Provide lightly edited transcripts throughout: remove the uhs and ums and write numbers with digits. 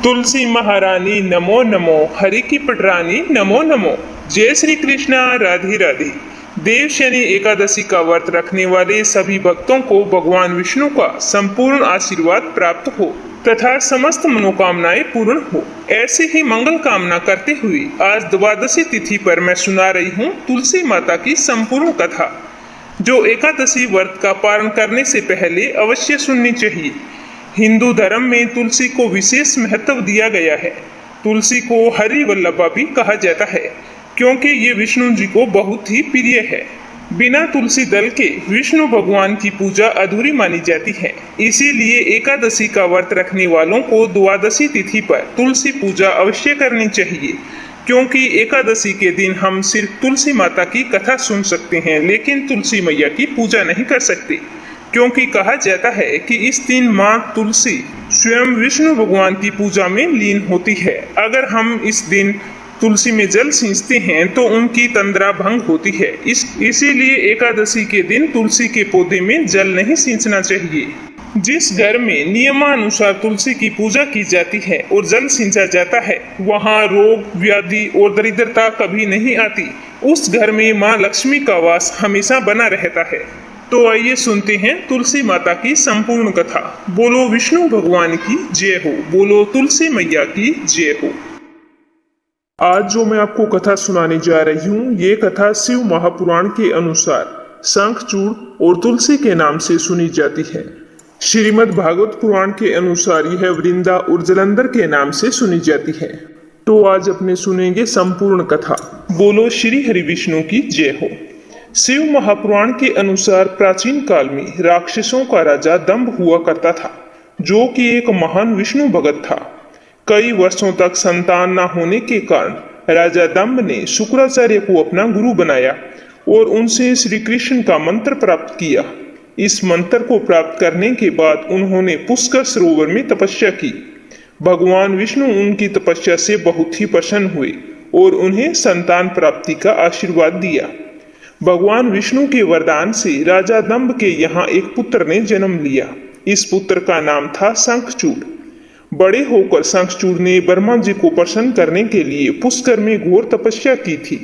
तुलसी महारानी नमो नमो, हरि की पटरानी नमो नमो। जय श्री कृष्णा, राधे राधे। देव शनि एकादशी का व्रत रखने वाले सभी भक्तों को भगवान विष्णु का संपूर्ण आशीर्वाद प्राप्त हो तथा समस्त मनोकामनाएं पूर्ण हो। ऐसे ही मंगल कामना करते हुए आज द्वादशी तिथि पर मैं सुना रही हूँ तुलसी माता की संपूर्ण कथा, जो एकादशी व्रत का पारण करने से पहले अवश्य सुननी चाहिए। हिंदू धर्म में तुलसी को विशेष महत्व दिया गया है। तुलसी को हरि वल्लभा भी कहा जाता है, क्योंकि ये विष्णु जी को बहुत ही प्रिय है। बिना तुलसी दल के विष्णु भगवान की पूजा अधूरी मानी जाती है। इसीलिए एकादशी का व्रत रखने वालों को द्वादशी तिथि पर तुलसी पूजा अवश्य करनी चाहिए, क्योंकि एकादशी के दिन हम सिर्फ तुलसी माता की कथा सुन सकते हैं, लेकिन तुलसी मैया की पूजा नहीं कर सकते, क्योंकि कहा जाता है कि इस दिन माँ तुलसी स्वयं विष्णु भगवान की पूजा में लीन होती है। अगर हम इस दिन तुलसी में जल सींचते हैं तो उनकी तंद्रा भंग होती है। इसीलिए एकादशी के दिन तुलसी के पौधे में जल नहीं सींचना चाहिए। जिस घर में नियमानुसार तुलसी की पूजा की जाती है और जल सींचा जाता है, वहाँ रोग, व्याधि और दरिद्रता कभी नहीं आती। उस घर में माँ लक्ष्मी का वास हमेशा बना रहता है। तो आइए सुनते हैं तुलसी माता की संपूर्ण कथा। बोलो विष्णु भगवान की जय हो, बोलो तुलसी मैया की जय हो। आज जो मैं आपको कथा सुनाने जा रही हूँ, ये कथा शिव महापुराण के अनुसार शंखचूड़ और तुलसी के नाम से सुनी जाती है। श्रीमद् भागवत पुराण के अनुसार यह वृंदा और जलंधर के नाम से सुनी जाती है। तो आज अपने सुनेंगे संपूर्ण कथा। बोलो श्री हरि विष्णु की जय हो। शिव महापुराण के अनुसार प्राचीन काल में राक्षसों का राजा दंभ हुआ करता था, जो कि एक महान विष्णु भगत था। कई वर्षों तक संतान न होने के कारण राजा दंभ ने शुक्राचार्य को अपना गुरु बनाया और उनसे श्री कृष्ण का मंत्र प्राप्त किया। इस मंत्र को प्राप्त करने के बाद उन्होंने पुष्कर सरोवर में तपस्या की। भगवान विष्णु उनकी तपस्या से बहुत ही प्रसन्न हुए और उन्हें संतान प्राप्ति का आशीर्वाद दिया। भगवान विष्णु के वरदान से राजा दंभ के यहाँ एक पुत्र ने जन्म लिया। इस पुत्र का नाम था शंखचूड़। बड़े होकर शंखचूड़ ने ब्रह्मा जी को प्रसन्न करने के लिए पुष्कर में घोर तपस्या की थी।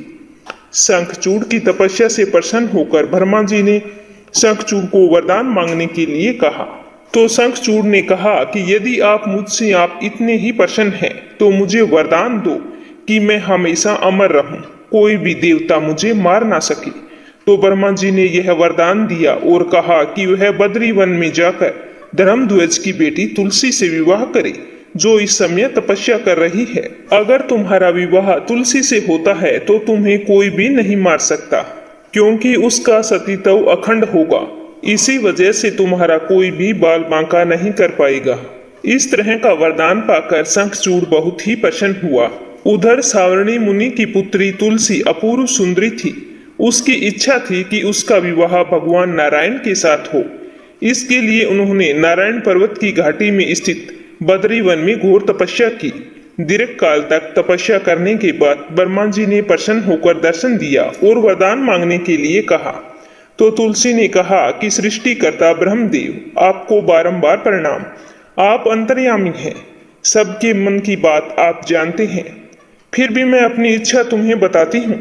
शंखचूड़ की तपस्या से प्रसन्न होकर ब्रह्मा जी ने शंखचूड़ को वरदान मांगने के लिए कहा। तो शंखचूड़ ने कहा कि यदि मुझसे आप इतने ही प्रसन्न हैं तो मुझे वरदान दो कि मैं हमेशा अमर रहूं, कोई भी देवता मुझे मार ना सके। तो ब्रह्मा जी ने यह वरदान दिया और कहा कि वह बद्री वन में जाकर धर्मध्वज की बेटी तुलसी से विवाह करे, जो इस समय तपस्या कर रही है। अगर तुम्हारा विवाह तुलसी से होता है तो तुम्हें कोई भी नहीं मार सकता, क्योंकि उसका सतीत्व अखंड होगा। इसी वजह से तुम्हारा कोई भी बाल बांका नहीं कर पाएगा। इस तरह का वरदान पाकर शंखचूड़ बहुत ही प्रसन्न हुआ। उधर सावर्णी मुनि की पुत्री तुलसी अपूर्व सुंदरी थी। उसकी इच्छा थी कि उसका विवाह भगवान नारायण के साथ हो। इसके लिए उन्होंने नारायण पर्वत की घाटी में स्थित बद्री वन में घोर तपस्या की। दीर्घ काल तक तपस्या करने के बाद ब्रह्मा जी ने प्रसन्न होकर दर्शन दिया और वरदान मांगने के लिए कहा। तो तुलसी ने कहा कि सृष्टिकर्ता ब्रह्मदेव, आपको बारंबार प्रणाम। आप अंतर्यामी हैं, सबके मन की बात आप जानते हैं। फिर भी मैं अपनी इच्छा तुम्हें बताती हूँ।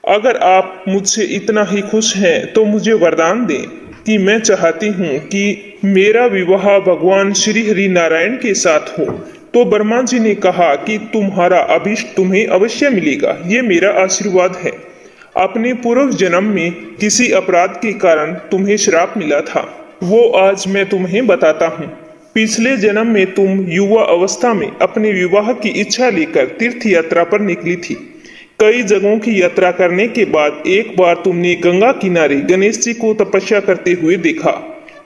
अगर आप मुझसे इतना ही खुश हैं तो मुझे वरदान दें कि मैं चाहती हूँ कि मेरा विवाह भगवान श्री हरि नारायण के साथ हो। तो ब्रह्मा जी ने कहा कि तुम्हारा अभीष्ट तुम्हें अवश्य मिलेगा, ये मेरा आशीर्वाद है। अपने पूर्व जन्म में किसी अपराध के कारण तुम्हें श्राप मिला था, वो आज मैं तुम्हें बताता हूँ। पिछले जन्म में तुम युवा अवस्था में अपने विवाह की इच्छा लेकर तीर्थ यात्रा पर निकली थी। कई जगहों की यात्रा करने के बाद एक बार तुमने गंगा किनारे गणेश जी को तपस्या करते हुए देखा।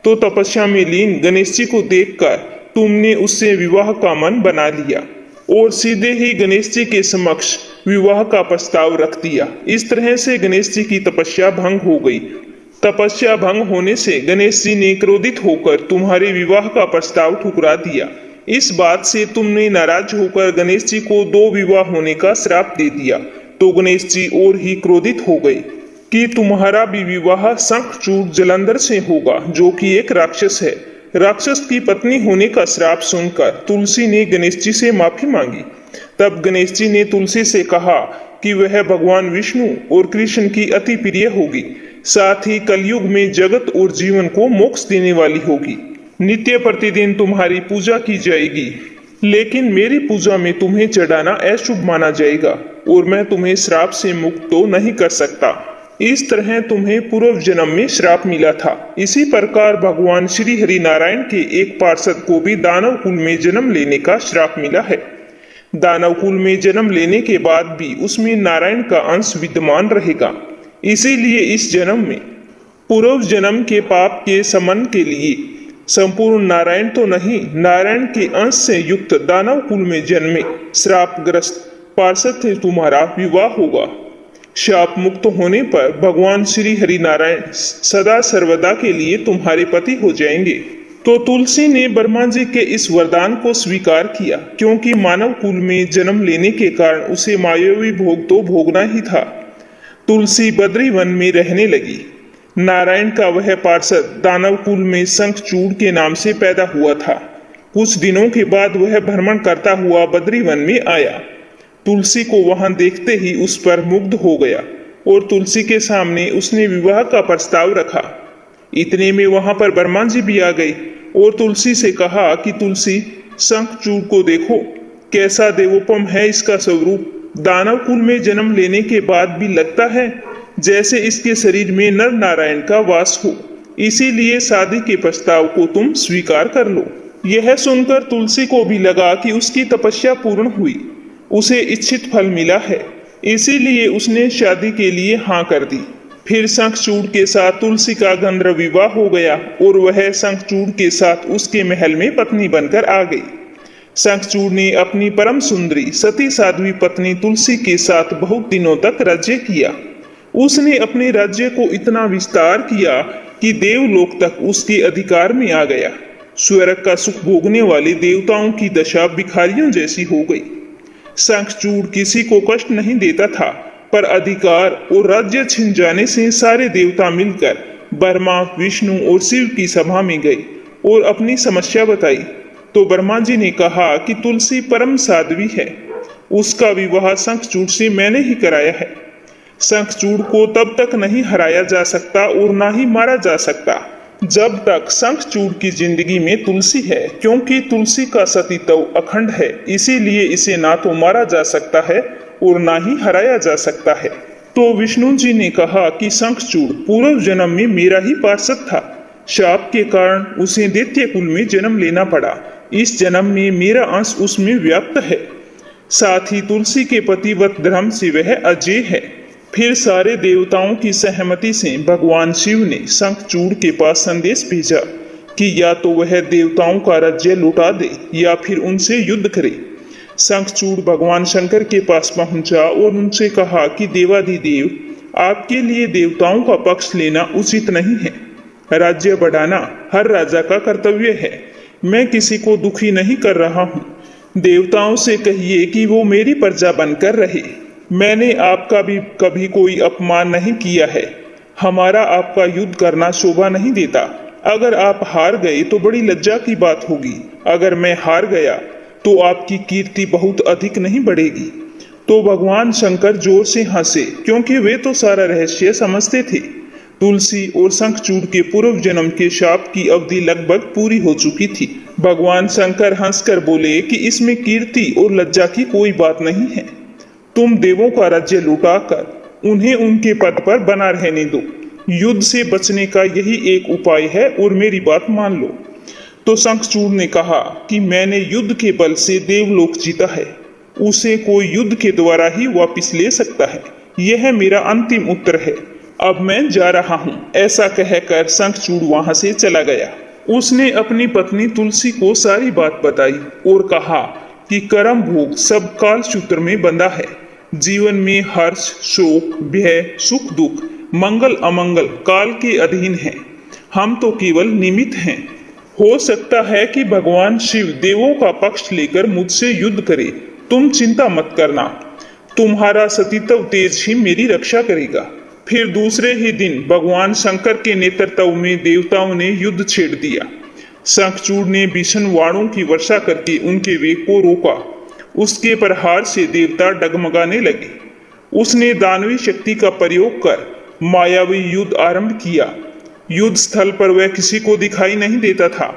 तो तपस्या में लीन गणेश जी को देखकर तुमने उससे विवाह का मन बना लिया और सीधे ही गणेश जी के समक्ष विवाह का प्रस्ताव रख दिया। इस तरह से गणेश जी की तपस्या भंग हो गई। तपस्या भंग होने से गणेश जी ने क्रोधित होकर तुम्हारे विवाह का प्रस्ताव ठुकरा दिया। इस बात से तुमने नाराज होकर गणेश जी को 2 विवाह होने का श्राप दे दिया। तो गणेश जी और ही क्रोधित हो गए कि तुम्हारा भी विवाह शंखचूड़ जलंधर से होगा, जो कि एक राक्षस है। राक्षस की पत्नी होने का श्राप सुनकर तुलसी ने गणेश जी से माफी मांगी। तब गणेश जी ने तुलसी से कहा कि वह भगवान विष्णु और कृष्ण की अति प्रिय होगी, साथ ही कलयुग में जगत और जीवन को मोक्ष देने वाली होगी। नित्य प्रतिदिन तुम्हारी पूजा की जाएगी, लेकिन मेरी पूजा में तुम्हें चढ़ाना अशुभ माना जाएगा और मैं तुम्हें श्राप से मुक्त तो नहीं कर सकता। इस तरह तुम्हें पूर्व जन्म में श्राप मिला था। इसी प्रकार भगवान श्री हरि नारायण के एक पार्षद को भी दानव कुल में जन्म लेने का श्राप मिला है। दानव कुल में जन्म लेने के बाद भी उसमें नारायण का अंश विद्यमान रहेगा। इसीलिए इस जन्म में पूर्व जन्म के पाप के शमन के लिए संपूर्ण नारायण तो नहीं, नारायण के अंश से युक्त दानव कुल में जन्मे श्रापग्रस्त पार्षद से तुम्हारा विवाह होगा। शाप मुक्त होने पर भगवान श्री हरि नारायण सदा सर्वदा के लिए तुम्हारे पति हो जाएंगे। तो तुलसी ने ब्रह्मा जी के इस वरदान को स्वीकार किया, क्योंकि मानव कुल में जन्म लेने के कारण उसे मायावी भोग तो भोगना ही था। तुलसी बद्री वन में रहने लगी। नारायण का वह पार्षद दानव कुल में शंखचूड़ के नाम से पैदा हुआ था। कुछ दिनों के बाद वह भ्रमण करता हुआ बद्री वन में आया। तुलसी को वहां देखते ही उस पर मुग्ध हो गया और तुलसी के सामने उसने विवाह का प्रस्ताव रखा। इतने में वहां पर ब्रह्मा जी भी आ गए और तुलसी से कहा कि तुलसी, शंखचूड़ को देखो, कैसा देवोपम है इसका स्वरूप। दानव कुल में जन्म लेने के बाद भी लगता है जैसे इसके शरीर में नर नारायण का वास हो। इसीलिए शादी के प्रस्ताव को तुम स्वीकार कर लो। यह सुनकर तुलसी को भी लगा कि उसकी तपस्या पूर्ण हुई, उसे इच्छित फल मिला है, इसीलिए उसने शादी के लिए हाँ कर दी। फिर शंखचूड़ के साथ तुलसी का गंधर्व विवाह हो गया और वह शंखचूड़ के साथ उसके महल में पत्नी बनकर आ गई। शंखचूड़ ने अपनी परम सुंदरी सती साध्वी पत्नी तुलसी के साथ बहुत दिनों तक राज्य किया। उसने अपने राज्य को इतना विस्तार किया कि देवलोक तक उसके अधिकार में आ गया। स्वर्ग का सुख भोगने वाले देवताओं की दशा भिखारियों जैसी हो गई। शंखचूड़ किसी को कष्ट नहीं देता था, पर अधिकार और राज्य छिन जाने से सारे देवता मिलकर ब्रह्मा, विष्णु और शिव की सभा में गए और अपनी समस्या बताई। तो ब्रह्मा जी ने कहा कि तुलसी परम साध्वी है, उसका विवाह शंखचूड़ से मैंने ही कराया है। शंखचूड़ को तब तक नहीं हराया जा सकता और ना ही मारा जा सकता जब तक शंखचूड़ की जिंदगी में तुलसी है, क्योंकि तुलसी का सतीत्व अखंड है। इसीलिए इसे ना तो मारा जा सकता है और ना ही हराया जा सकता है। तो विष्णु जी ने कहा कि शंखचूड़ पूर्व जन्म में मेरा ही पार्षद था। शाप के कारण उसे दैत्य कुल में जन्म लेना पड़ा। इस जन्म में मेरा अंश उसमें व्याप्त है। साथ ही तुलसी के पतिव्रत धर्म से वह अजेय है। फिर सारे देवताओं की सहमति से भगवान शिव ने शंखचूड़ के पास संदेश भेजा कि या तो वह देवताओं का राज्य लुटा दे या फिर उनसे युद्ध करे। शंखचूड़ भगवान शंकर के पास पहुंचा और उनसे कहा कि देवाधिदेव, आपके लिए देवताओं का पक्ष लेना उचित नहीं है। राज्य बढ़ाना हर राजा का कर्तव्य है। मैं किसी को दुखी नहीं कर रहा हूँ। देवताओं से कहिए कि वो मेरी प्रजा बनकर रहे। मैंने आपका भी कभी कोई अपमान नहीं किया है। हमारा आपका युद्ध करना शोभा नहीं देता। अगर आप हार गए तो बड़ी लज्जा की बात होगी। अगर मैं हार गया तो आपकी कीर्ति बहुत अधिक नहीं बढ़ेगी। तो भगवान शंकर जोर से हंसे, क्योंकि वे तो सारा रहस्य समझते थे। तुलसी और शंखचूड़ के पूर्व जन्म के शाप की अवधि लगभग पूरी हो चुकी थी। भगवान शंकर हंसकर बोले कि इसमें कीर्ति और लज्जा की कोई बात नहीं है। तुम देवों का राज्य लुटाकर उन्हें उनके पद पर बना रहने दो। युद्ध से बचने का यही एक उपाय है और मेरी बात मान लो। तो शंखचूड़ ने कहा कि मैंने युद्ध के बल से देवलोक जीता है, उसे कोई युद्ध के द्वारा ही वापस ले सकता है। यह मेरा अंतिम उत्तर है। अब मैं जा रहा हूँ। ऐसा कहकर शंखचूड़ वहां से चला गया। उसने अपनी पत्नी तुलसी को सारी बात बताई और कहा कि कर्म भोग सब काल सूत्र में बंधा है। जीवन में हर्ष, शोक, भय, सुख, दुख, मंगल अमंगल काल के अधीन है। हम तो केवल निमित्त हैं। हो सकता है कि भगवान शिव देवों का पक्ष लेकर मुझसे युद्ध करे। तुम चिंता मत करना, तुम्हारा सतीत्व तेज ही मेरी रक्षा करेगा। फिर दूसरे ही दिन भगवान शंकर के नेतृत्व में देवताओं ने युद्ध छेड़ दिया। शंखचूड़ ने भीषण वाणों की वर्षा करके उनके वेग को रोका। उसके प्रहार से देवता डगमगाने लगे। उसने दानवी शक्ति का प्रयोग कर मायावी युद्ध आरंभ किया। युद्ध स्थल पर वह किसी को दिखाई नहीं देता था,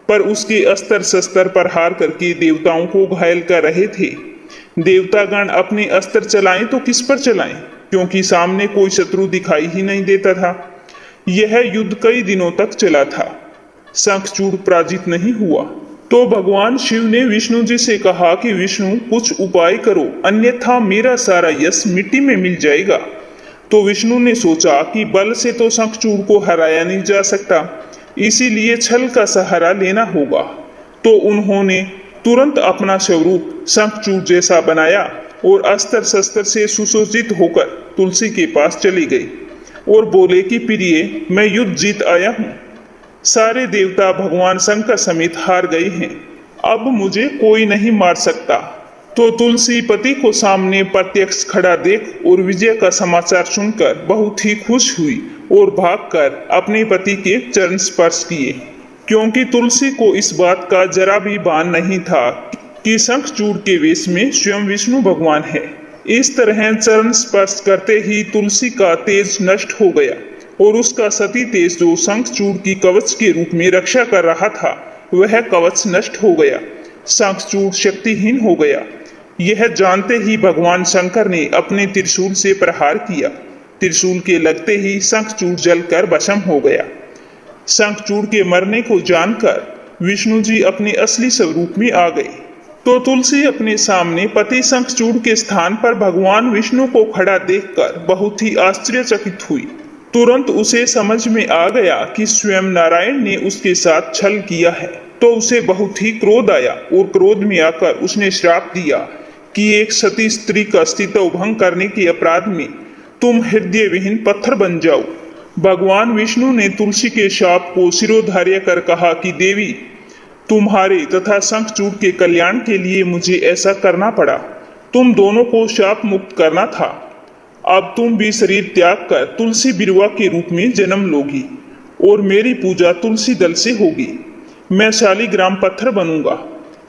पर उसके अस्त्र शस्त्र प्रहार करके देवताओं को घायल कर रहे थे। देवतागण अपने अस्त्र चलाएं तो किस पर चलाएं, क्योंकि सामने कोई शत्रु दिखाई ही नहीं देता था। यह युद्ध कई दिनों तक चला था। शंखचूड़ पराजित नहीं हुआ। तो भगवान शिव ने विष्णु जी से कहा कि विष्णु कुछ उपाय करो, अन्यथा मेरा सारा यश मिट्टी में मिल जाएगा। तो विष्णु ने सोचा कि बल से तो शंखचूड़ को हराया नहीं जा सकता, इसीलिए छल का सहारा लेना होगा। तो उन्होंने तुरंत अपना स्वरूप शंखचूड़ जैसा बनाया और अस्त्र शस्त्र से सुसज्जित होकर तुलसी के पास चली गई और बोले कि प्रिय, मैं युद्ध जीत आया हूँ। सारे देवता भगवान शंकर समेत हार गए हैं, अब मुझे कोई नहीं मार सकता। तो तुलसी पति को सामने प्रत्यक्ष खड़ा देख और विजय का समाचार सुनकर बहुत ही खुश हुई और भागकर अपने पति के चरण स्पर्श किए, क्योंकि तुलसी को इस बात का जरा भी भान नहीं था कि शंखचूड़ के वेश में स्वयं विष्णु भगवान है। इस तरह चरण स्पर्श करते ही तुलसी का तेज नष्ट हो गया और उसका सती तेज जो शंखचूड़ की कवच के रूप में रक्षा कर रहा था, वह कवच नष्ट हो गया। शंखचूड़ शक्तिहीन हो गया। यह जानते ही भगवान शंकर ने अपने त्रिशूल से प्रहार किया। त्रिशूल के लगते ही शंखचूड़ जलकर भस्म हो गया। शंखचूड़ के मरने को जानकर विष्णु जी अपने असली स्वरूप में आ गए। तो तुलसी अपने सामने पति शंखचूड़ के स्थान पर भगवान विष्णु को खड़ा देखकर बहुत ही आश्चर्यचकित हुई। तुरंत उसे समझ में आ गया कि स्वयं नारायण ने उसके साथ छल किया है। तो उसे बहुत ही क्रोध आया और क्रोध में आकर उसने श्राप दिया कि एक सती स्त्री का अस्तित्व भंग करने के अपराध में तुम हृदय विहीन पत्थर बन जाओ। भगवान विष्णु ने तुलसी के शाप को शिरोधार्य कर कहा कि देवी, तुम्हारे तथा शंखचूड़ के कल्याण के लिए मुझे ऐसा करना पड़ा। तुम दोनों को शाप मुक्त करना था। अब तुम भी शरीर त्याग कर तुलसी बिरवा के रूप में जन्म लोगी और मेरी पूजा तुलसी दल से होगी। मैं शालिग्राम पत्थर बनूंगा।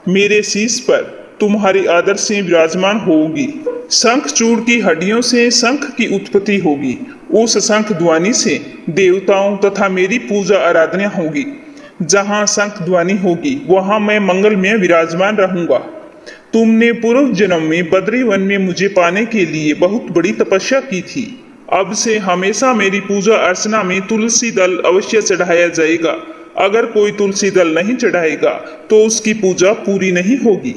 मेरे शीश पर तुम्हारी आदर से विराजमान होगी। शंखचूड़ की हड्डियों से शंख की उत्पत्ति होगी। उस शंख ध्वनि से देवताओं तथा मेरी पूजा आराधना होगी। जहाँ शंख ध्वनि होगी वहाँ मैं मंगल में विराजमान रहूंगा। तुमने पूर्व जन्म में बद्री वन में मुझे पाने के लिए बहुत बड़ी तपस्या की थी। अब से हमेशा मेरी पूजा अर्चना में तुलसी दल अवश्य चढ़ाया जाएगा। अगर कोई तुलसी दल नहीं चढ़ाएगा तो उसकी पूजा पूरी नहीं होगी।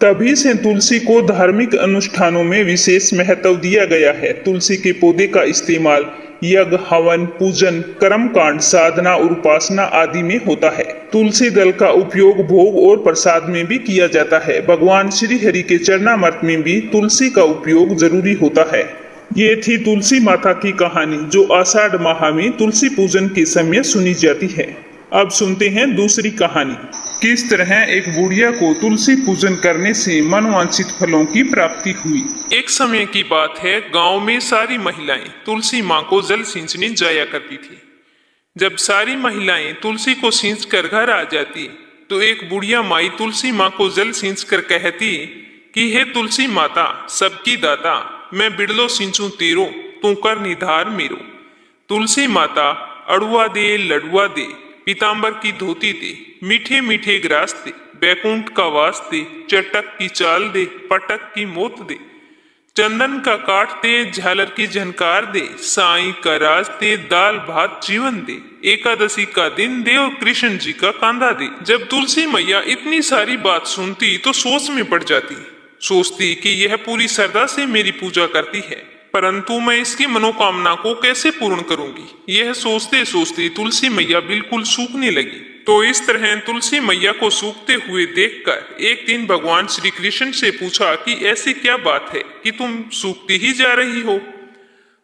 तभी से तुलसी को धार्मिक अनुष्ठानों में विशेष महत्व दिया गया है। तुलसी के पौधे का इस्तेमाल यज्ञ, हवन, पूजन, कर्मकांड, साधना और उपासना आदि में होता है। तुलसी दल का उपयोग भोग और प्रसाद में भी किया जाता है। भगवान श्री हरि के चरणामृत में भी तुलसी का उपयोग जरूरी होता है। ये थी तुलसी माता की कहानी, जो आषाढ़ माह में तुलसी पूजन के समय सुनी जाती है। अब सुनते हैं दूसरी कहानी। किस तरह एक बुढ़िया को तुलसी पूजन करने से मनोवांछित फलों की प्राप्ति हुई। एक समय की बात है, गांव में सारी महिलाएं तुलसी माँ को जल सींचने जाया करती थी। जब सारी महिलाएं तुलसी को सींच कर घर आ जाती तो एक बुढ़िया माई तुलसी माँ को जल सींच कर कहती कि हे तुलसी माता, सबकी दाता, मैं बिड़लो सींचूं तेरो, तू कर निधार मेरो। तुलसी माता अड़ुआ दे, लडुआ दे, पीतांबर की धोती दे, मीठे मीठे ग्रास दे, बैकुंठ का वास दे, चटक की चाल दे, पटक की मोत दे, चंदन का काट दे, झालर की झनकार दे, साईं का राज दे, दाल भात जीवन दे, एकादशी का दिन दे और कृष्ण जी का कांदा दे। जब तुलसी मैया इतनी सारी बात सुनती तो सोच में पड़ जाती। सोचती कि यह पूरी श्रद्धा से मेरी पूजा करती है, परंतु मैं इसकी मनोकामना को कैसे पूर्ण करूंगी। यह सोचते सोचते तुलसी मैया बिल्कुल सूखने लगी। तो इस तरह तुलसी मैया को सूखते हुए देखकर एक दिन भगवान श्री कृष्ण से पूछा कि ऐसी क्या बात है कि तुम सूखती ही जा रही हो।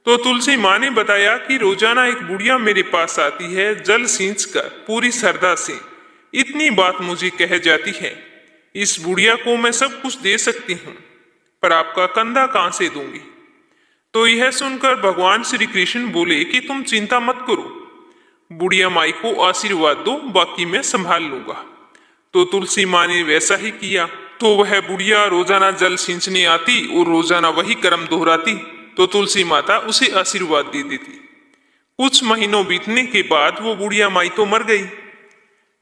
तो तुलसी माँ ने बताया कि रोजाना एक बुढ़िया मेरे पास आती है, जल सींच कर पूरी श्रद्धा से इतनी बात मुझे कह जाती है, इस बुढ़िया को मैं सब कुछ दे सकती हूँ, पर आपका कंधा कहाँ से दूंगी। तो यह सुनकर भगवान श्री कृष्ण बोले कि तुम चिंता मत करो, बुढ़िया माई को आशीर्वाद दो, बाकी मैं संभाल लूंगा। तो तुलसी माँ ने वैसा ही किया। तो वह बुढ़िया रोजाना जल सींचने आती और रोजाना वही कर्म दोहराती, तो तुलसी माता उसे आशीर्वाद दे देती। कुछ महीनों बीतने के बाद वो बुढ़िया माई तो मर गई।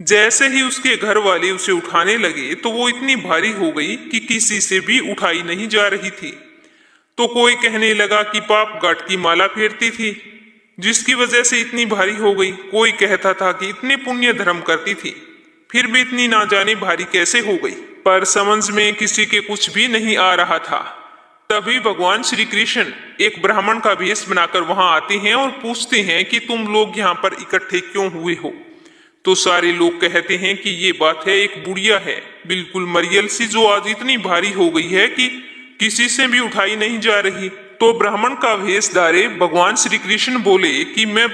जैसे ही उसके घर वाले उसे उठाने लगे तो वो इतनी भारी हो गई कि किसी से भी उठाई नहीं जा रही थी। तो कोई कहने लगा कि पाप गांठ की माला फेरती थी, जिसकी वजह से इतनी भारी हो गई। कोई कहता था कि इतने पुण्य धर्म करती थी, फिर भी इतनी ना जाने भारी कैसे हो गई। पर समझ में किसी के कुछ भी नहीं आ रहा था। तभी भगवान श्री कृष्ण एक ब्राह्मण का वेश बनाकर वहां आते हैं और पूछते हैं कि तुम लोग यहाँ पर इकट्ठे क्यों हुए हो। तो सारे लोग कहते हैं कि ये बात है, एक बुढ़िया है बिल्कुल मरियल सी, जो आज इतनी भारी हो गई है कि किसी से भी उठाई नहीं जा रही। तो ब्राह्मण का वेश धारे भगवान श्री कृष्ण बोले कि मैं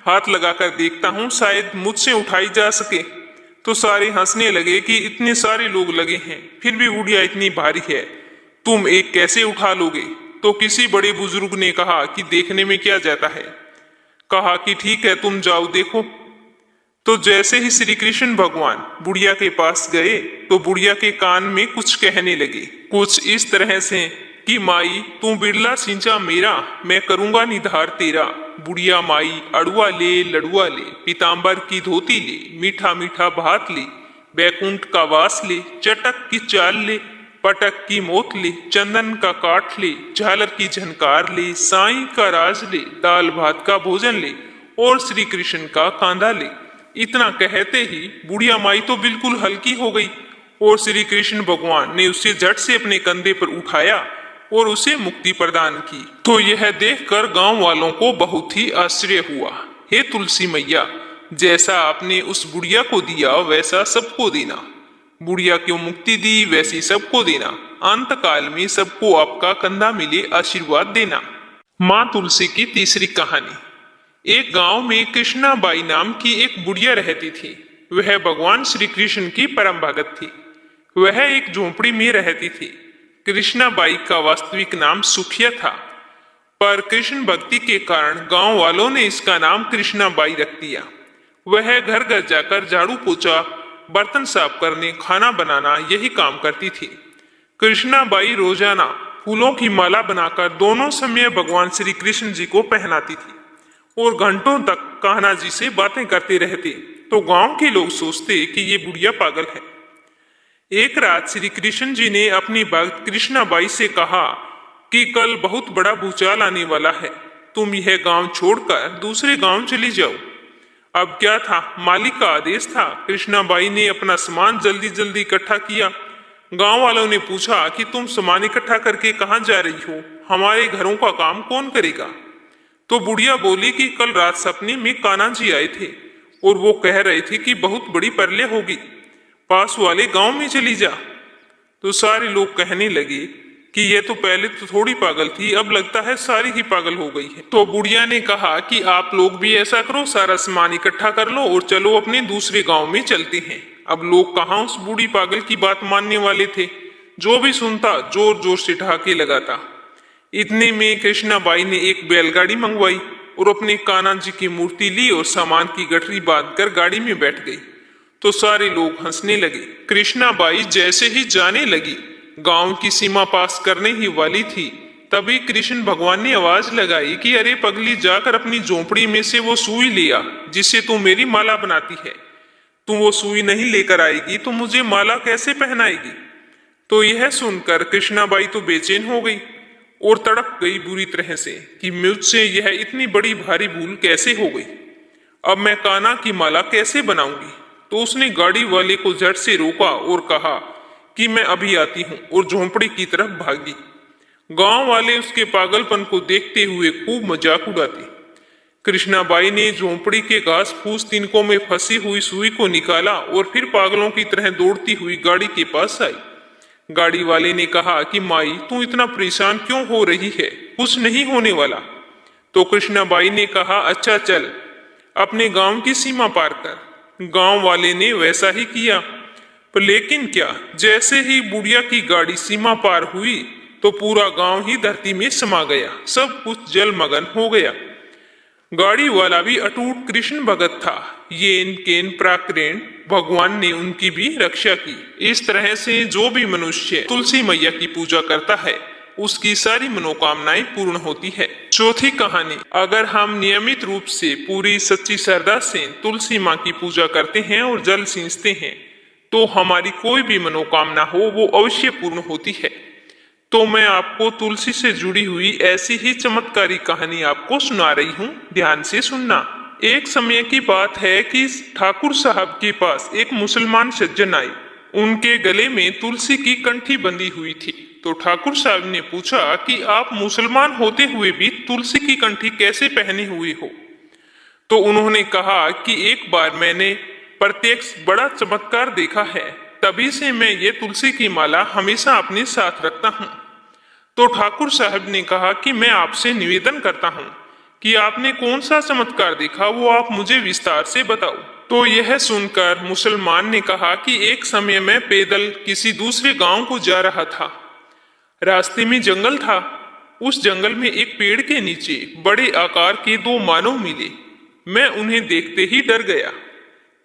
हाथ लगाकर देखता हूँ, शायद मुझसे उठाई जा सके। तो सारे हंसने लगे कि इतने सारे लोग लगे हैं, फिर भी बुढ़िया इतनी भारी है, तुम एक कैसे उठा लोगे। तो किसी बड़े बुजुर्ग ने कहा कि देखने में क्या जाता है। कहा कि ठीक है, तुम जाओ देखो। तो जैसे ही श्री कृष्ण भगवान बुढ़िया के पास गए तो बुढ़िया के कान में कुछ कहने लगे, कुछ इस तरह से कि माई तू बिरला सिंचा मेरा, मैं करूंगा निधार तेरा। बुढ़िया माई अड़ुआ ले लड़ुआ ले, पीताम्बर की धोती ले, मीठा मीठा भात ले, बैकुंठ का वास ले, चटक की चाल ले, पटक की मोत ले, चंदन का काठ ले, झालर की झनकार ले, साईं का राज ले, दाल भात का भोजन ले और श्री कृष्ण का कांधा ले। इतना कहते ही बुढ़िया माई तो बिल्कुल हल्की हो गई और श्री कृष्ण भगवान ने उसे झट से अपने कंधे पर उठाया और उसे मुक्ति प्रदान की। तो यह देखकर गांव वालों को बहुत ही आश्चर्य हुआ। हे तुलसी मैया, जैसा आपने उस बुढ़िया को दिया वैसा सबको देना। बुढ़िया को मुक्ति दी वैसी सबको देना। अंत काल में सबको आपका कंधा मिले आशीर्वाद देना। माँ तुलसी की तीसरी कहानी। एक गांव में कृष्णाबाई नाम की एक बुढ़िया रहती थी। वह भगवान श्री कृष्ण की परम भगत थी। वह एक झोंपड़ी में रहती थी। कृष्णाबाई का वास्तविक नाम सुखिया था, पर कृष्ण भक्ति के कारण गांव वालों ने इसका नाम कृष्णाबाई रख दिया। वह घर घर जाकर झाड़ू पोछा, बर्तन साफ करने, खाना बनाना यही काम करती थी। कृष्णाबाई रोजाना फूलों की माला बनाकर दोनों समय भगवान श्री कृष्ण जी को पहनाती थी और घंटों तक कान्हा जी से बातें करते रहती। तो गांव के लोग सोचते कि ये बुढ़िया पागल है। एक रात श्री कृष्ण जी ने अपनी भक्त कृष्णाबाई से कहा कि कल बहुत बड़ा भूचाल आने वाला है, तुम यह गांव छोड़कर दूसरे गांव चली जाओ। अब क्या था, मालिक का आदेश था। कृष्णाबाई ने अपना सामान जल्दी जल्दी इकट्ठा किया। गांव वालों ने पूछा कि तुम सामान इकट्ठा करके कहाँ जा रही हो, हमारे घरों का काम कौन करेगा। तो बुढ़िया बोली कि कल रात सपने में कान्हा जी आए थे और वो कह रहे थे कि बहुत बड़ी प्रलय होगी, पास वाले गांव में चली जा। तो सारे लोग कहने लगे कि ये तो पहले तो थोड़ी पागल थी, अब लगता है सारी ही पागल हो गई है। तो बुढ़िया ने कहा कि आप लोग भी ऐसा करो, सारा सामान इकट्ठा कर लो और चलो अपने दूसरे गांव में चलते हैं। अब लोग कहाँ उस बूढ़ी पागल की बात मानने वाले थे। जो भी सुनता जोर जोर से ठहाके लगाता। इतने में कृष्णाबाई ने एक बैलगाड़ी मंगवाई और अपने कान्हा जी की मूर्ति ली और सामान की गठरी बांधकर गाड़ी में बैठ गई। तो सारे लोग हंसने लगे। कृष्णाबाई जैसे ही जाने लगी, गांव की सीमा पास करने ही वाली थी, तभी कृष्ण भगवान ने आवाज लगाई कि अरे पगली, जाकर अपनी झोंपड़ी में से वो सुई ले आ जिससे तू मेरी माला बनाती है। तू वो सुई नहीं लेकर आएगी तो मुझे माला कैसे पहनाएगी। तो यह सुनकर कृष्णाबाई तो बेचैन हो गई और तड़प गई बुरी तरह से कि मुझसे यह इतनी बड़ी भारी भूल कैसे हो गई। अब मैं कान्हा की माला कैसे बनाऊंगी। तो उसने गाड़ी वाले को झट से रोका और कहा कि मैं अभी आती हूं, और झोंपड़ी की तरफ भागी। गांव वाले उसके पागलपन को देखते हुए खूब मजाक उड़ाते। कृष्णाबाई ने झोंपड़ी के घास फूस तिनकों में फंसी हुई सुई को निकाला और फिर पागलों की तरह दौड़ती हुई गाड़ी के पास आई। गाड़ी वाले ने कहा कि माई, तू इतना परेशान क्यों हो रही है, कुछ नहीं होने वाला। तो कृष्णाबाई ने कहा अच्छा चल, अपने गांव की सीमा पार कर। गांव वाले ने वैसा ही किया, पर लेकिन क्या, जैसे ही बुढ़िया की गाड़ी सीमा पार हुई तो पूरा गांव ही धरती में समा गया। सब कुछ जलमग्न हो गया। गाड़ी वाला भी अटूट कृष्ण भगत था। येन केन प्राक्रेण, भगवान ने उनकी भी रक्षा की। इस तरह से जो भी मनुष्य तुलसी मैया की पूजा करता है उसकी सारी मनोकामनाएं पूर्ण होती है। चौथी कहानी, अगर हम नियमित रूप से पूरी सच्ची श्रद्धा से तुलसी माँ की पूजा करते हैं और जल सींचते हैं तो हमारी कोई भी मनोकामना हो वो अवश्य पूर्ण होती है। तो मैं आपको तुलसी से जुड़ी हुई ऐसी ही चमत्कारी कहानी आपको सुना रही हूँ, ध्यान से सुनना। एक समय की बात है कि ठाकुर साहब के पास एक मुसलमान सज्जन आए। उनके गले में तुलसी की कंठी बंधी हुई थी। तो ठाकुर साहब ने पूछा कि आप मुसलमान होते हुए भी तुलसी की कंठी कैसे पहने हुए हो। तो उन्होंने कहा कि एक बार मैंने प्रत्यक्ष बड़ा चमत्कार देखा है, तभी से मैं ये तुलसी की माला हमेशा अपने साथ रखता हूँ। तो ठाकुर साहब ने कहा कि मैं आपसे निवेदन करता हूँ कि आपने कौन सा चमत्कार देखा, वो आप मुझे विस्तार से बताओ। तो यह सुनकर मुसलमान ने कहा कि एक समय मैं पैदल किसी दूसरे गांव को जा रहा था। रास्ते में जंगल था। उस जंगल में एक पेड़ के नीचे बड़े आकार के दो मानव मिले। मैं उन्हें देखते ही डर गया।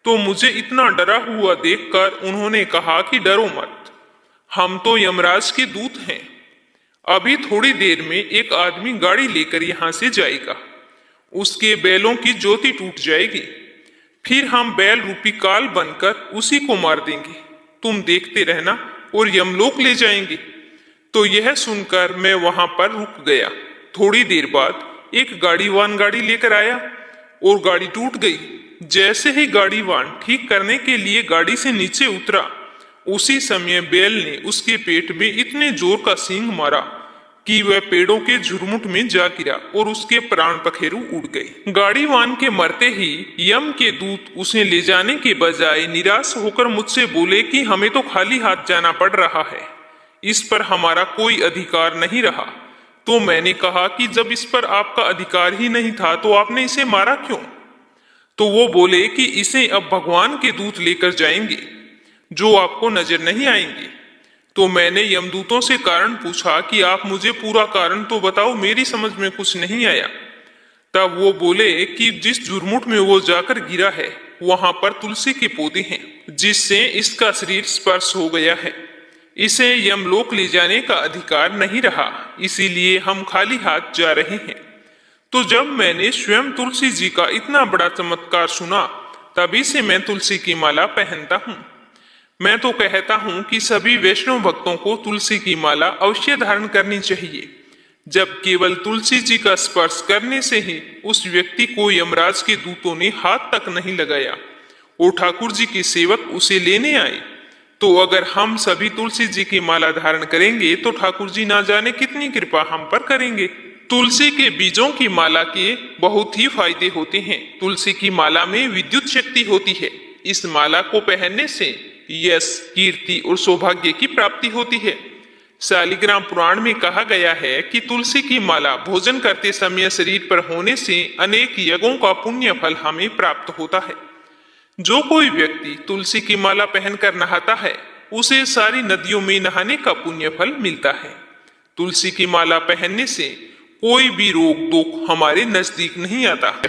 तो मुझे इतना डरा हुआ देखकर उन्होंने कहा कि डरो मत, हम तो यमराज के दूत हैं। अभी थोड़ी देर में एक आदमी गाड़ी लेकर यहाँ से जाएगा। उसके बैलों की ज्योति टूट जाएगी, फिर हम बैल रूपी काल बनकर उसी को मार देंगे। तुम देखते रहना और यमलोक ले जाएंगे। तो यह सुनकर मैं वहां पर रुक गया। थोड़ी देर बाद एक गाड़ीवान गाड़ी लेकर आया और गाड़ी टूट गई। जैसे ही गाड़ीवान ठीक करने के लिए गाड़ी से नीचे उतरा, उसी समय बैल ने उसके पेट में इतने जोर का सींग मारा कि वह पेड़ों के झुरमुट में जा गिरा और उसके प्राण पखेरु उड़ गए। गाड़ीवान के मरते ही यम के दूत उसे ले जाने के बजाय निराश होकर मुझसे बोले कि हमें तो खाली हाथ जाना पड़ रहा है, इस पर हमारा कोई अधिकार नहीं रहा। तो मैंने कहा कि जब इस पर आपका अधिकार ही नहीं था तो आपने इसे मारा क्यों? तो वो बोले कि इसे अब भगवान के दूत लेकर जाएंगे जो आपको नजर नहीं आएंगे। तो मैंने यमदूतों से कारण पूछा कि आप मुझे पूरा कारण तो बताओ, मेरी समझ में कुछ नहीं आया। तब वो बोले कि जिस झुरमुट में वो जाकर गिरा है वहां पर तुलसी के पौधे हैं, जिससे इसका शरीर स्पर्श हो गया है। इसे यमलोक ले जाने का अधिकार नहीं रहा, इसीलिए हम खाली हाथ जा रहे हैं। तो जब मैंने स्वयं तुलसी जी का इतना बड़ा चमत्कार सुना, तभी से मैं तुलसी की माला पहनता हूँ। मैं तो कहता हूँ कि सभी वैष्णव भक्तों को तुलसी की माला अवश्य धारण करनी चाहिए। जब केवल तुलसी जी का स्पर्श करने से ही उस व्यक्ति को यमराज के दूतों ने हाथ तक नहीं लगाया और ठाकुर जी के सेवक उसे लेने आए, तो अगर हम सभी तुलसी जी की माला धारण करेंगे तो ठाकुर जी ना जाने कितनी कृपा हम पर करेंगे। तुलसी के बीजों की माला के बहुत ही फायदे होते हैं। तुलसी की माला में विद्युत शक्ति होती है। इस माला को पहनने से यश, कीर्ति और सौभाग्य की प्राप्ति होती है। शालिग्राम पुराण में कहा गया है कि तुलसी की माला भोजन करते समय शरीर पर होने से अनेक यज्ञों का पुण्य फल हमें प्राप्त होता है। जो कोई व्यक्ति तुलसी की माला पहनकर नहाता है उसे सारी नदियों में नहाने का पुण्य फल मिलता है। तुलसी की माला पहनने से कोई भी रोग दुख हमारे नजदीक नहीं आता है।